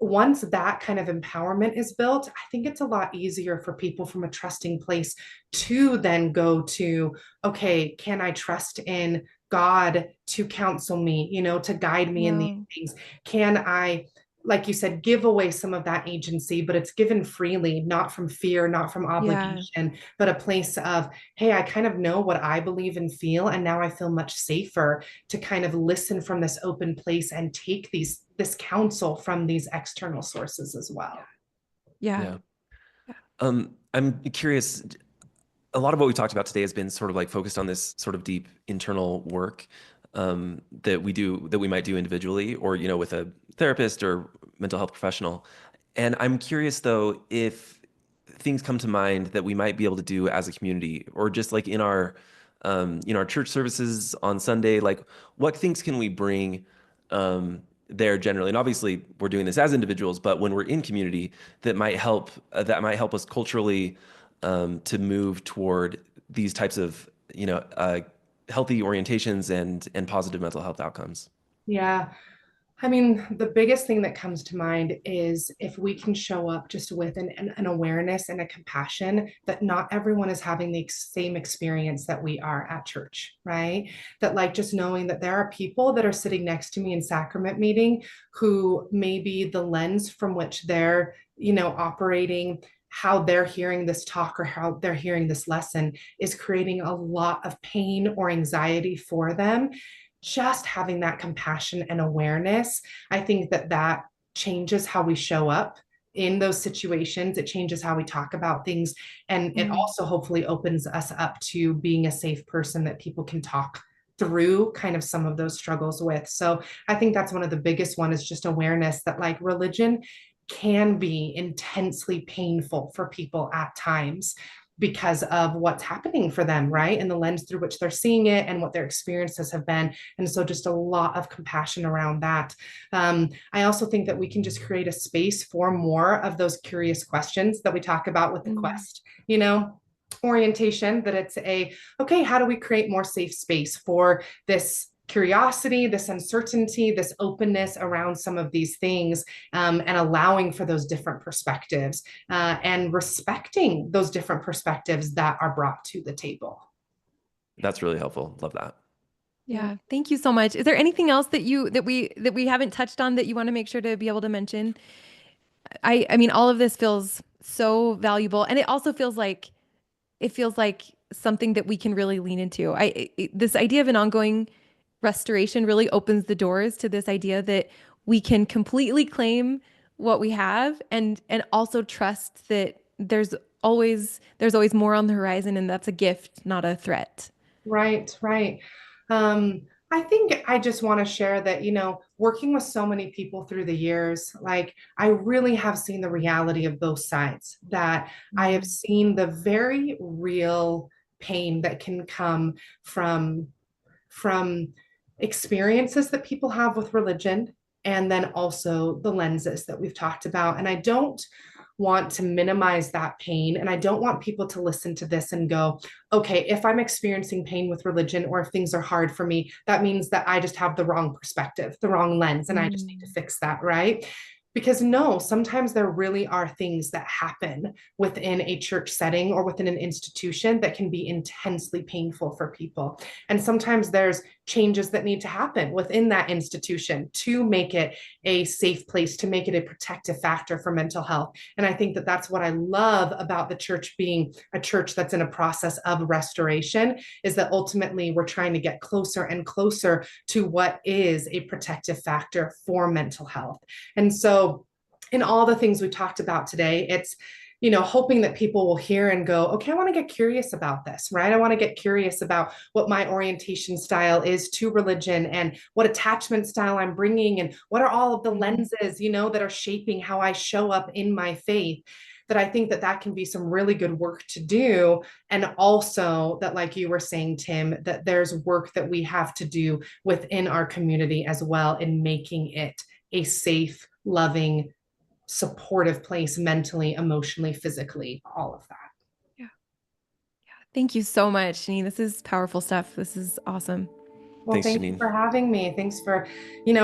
Once that kind of empowerment is built, I think it's a lot easier for people from a trusting place to then go to, okay, can I trust in God to counsel me, to guide me in these Wow. things? Can I, like you said, give away some of that agency, but it's given freely, not from fear, not from Yeah. obligation, but a place of, hey, I kind of know what I believe and feel, and now I feel much safer to kind of listen from this open place and take this counsel from these external sources as well. Yeah. Yeah. I'm curious. A lot of what we talked about today has been sort of like focused on this sort of deep internal work that we might do individually or, with a therapist or mental health professional. And I'm curious though, if things come to mind that we might be able to do as a community or just like in our church services on Sunday, like what things can we bring there generally? And obviously we're doing this as individuals, but when we're in community that might help us culturally to move toward these types of healthy orientations and positive mental health outcomes. Yeah. I mean, the biggest thing that comes to mind is if we can show up just with an awareness and a compassion that not everyone is having the same experience that we are at church, right? That, like, just knowing that there are people that are sitting next to me in sacrament meeting who maybe the lens from which they're, operating, how they're hearing this talk or how they're hearing this lesson is creating a lot of pain or anxiety for them. Just having that compassion and awareness, I think that changes how we show up in those situations. It changes how we talk about things. And it Mm. also hopefully opens us up to being a safe person that people can talk through kind of some of those struggles with. So I think that's one of the biggest one is just awareness that like religion can be intensely painful for people at times because of what's happening for them, right? And the lens through which they're seeing it and what their experiences have been. And so just a lot of compassion around that. I also think that we can just create a space for more of those curious questions that we talk about with the quest, orientation, that it's okay, how do we create more safe space for this curiosity, this uncertainty, this openness around some of these things, and allowing for those different perspectives, and respecting those different perspectives that are brought to the table. That's really helpful. Love that. Yeah. Thank you so much. Is there anything else that we haven't touched on that you want to make sure to be able to mention? I mean, all of this feels so valuable, and it also feels like something that we can really lean into. This idea of an ongoing restoration really opens the doors to this idea that we can completely claim what we have, and also trust that there's always more on the horizon, and that's a gift, not a threat. Right, right. I think I just want to share that, working with so many people through the years, like I really have seen the reality of both sides, that I have seen the very real pain that can come from experiences that people have with religion, and then also the lenses that we've talked about. And I don't want to minimize that pain. And I don't want people to listen to this and go, okay, if I'm experiencing pain with religion, or if things are hard for me, that means that I just have the wrong perspective, the wrong lens, and I just need to fix that, right? Because no, sometimes there really are things that happen within a church setting or within an institution that can be intensely painful for people. And sometimes there's changes that need to happen within that institution to make it a safe place, to make it a protective factor for mental health. And I think that that's what I love about the church being a church that's in a process of restoration, is that ultimately we're trying to get closer and closer to what is a protective factor for mental health. And so in all the things we talked about today, it's hoping that people will hear and go, okay, I want to get curious about this, right? I want to get curious about what my orientation style is to religion, and what attachment style I'm bringing, and what are all of the lenses, that are shaping how I show up in my faith. That I think that can be some really good work to do. And also that, like you were saying, Tim, that there's work that we have to do within our community as well, in making it a safe, loving, supportive place, mentally, emotionally, physically, all of that. Yeah. Thank you so much, Janeen. This is powerful stuff. This is awesome. Well, Thanks, thank you Janeen. for having me. Thanks for,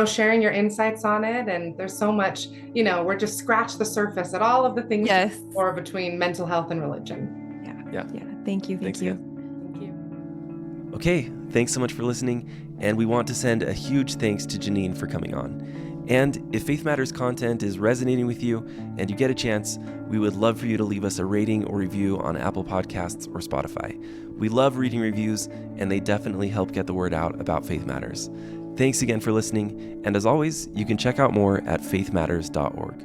sharing your insights on it. And there's so much, we're just scratched the surface at all of the things to explore between mental health and religion. Yeah. Thank you. Thanks you. Again. Thank you. Okay, thanks so much for listening. And we want to send a huge thanks to Janeen for coming on. And if Faith Matters content is resonating with you and you get a chance, we would love for you to leave us a rating or review on Apple Podcasts or Spotify. We love reading reviews, and they definitely help get the word out about Faith Matters. Thanks again for listening, and as always, you can check out more at faithmatters.org.